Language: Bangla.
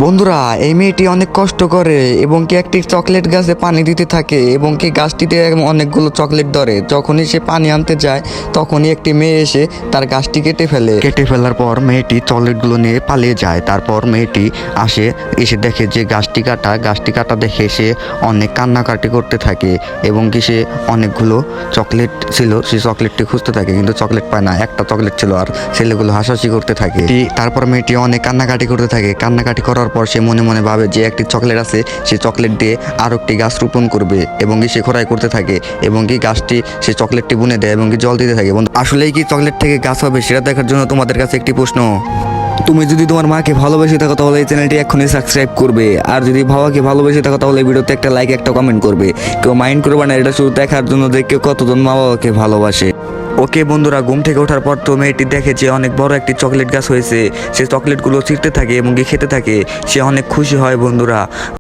বন্ধুরা, এই মেয়েটি অনেক কষ্ট করে এবং কি একটি চকলেট গাছে পানি দিতে থাকে এবং কি গাছটিতে অনেকগুলো চকলেট ধরে। যখনই সে পানি আনতে যায় তখনই একটি মেয়ে এসে তার গাছটি কেটে ফেলে। কেটে ফেলার পর মেয়েটি চকলেটগুলো নিয়ে পালিয়ে যায়। তারপর মেয়েটি এসে দেখে যে গাছটি কাটা দেখে সে অনেক কান্নাকাটি করতে থাকে এবং কি সে অনেকগুলো চকলেট ছিল, সে চকলেটটি খুঁজতে থাকে কিন্তু চকলেট পায় না। একটা চকলেট ছিল আর ছেলেগুলো হাসাহাসি করতে থাকে। তারপর মেয়েটি অনেক কান্নাকাটি করতে থাকে। কান্নাকাটি করার পর সে মনে মনে ভাবে যে একটি চকলেট আছে, সে চকলেট দিয়ে আরো একটি গাছ রোপণ করবে এবং কি সে খোঁড়াই করতে থাকে এবং কি গাছটি সে চকলেটটি বুনে দেয় এবং কি জল দিতে থাকে। আসলেই কি চকলেট থেকে গাছ হবে সেটা দেখার জন্য তোমাদের কাছে একটি প্রশ্ন। তুমি যদি তোমার মাকে ভালোবেসে থাকো তাহলে এই চ্যানেলটি এখনই সাবস্ক্রাইব করবে, আর যদি বাবাকে ভালোবেসে থাকো তাহলে এই ভিডিওতে একটা লাইক একটা কমেন্ট করবে। কেউ মাইন্ড করবে না, এটা শুধু দেখার জন্য যে কেউ কতজন মা বাবাকে ভালোবাসে। ওকে বন্ধুরা, ঘুম থেকে ওঠার পর তো মেয়েটি দেখে যে অনেক বড় একটি চকলেট গাছ হয়েছে। সে চকলেটগুলো ছিঁড়তে থাকে এবং কি খেতে থাকে। সে অনেক খুশি হয় বন্ধুরা।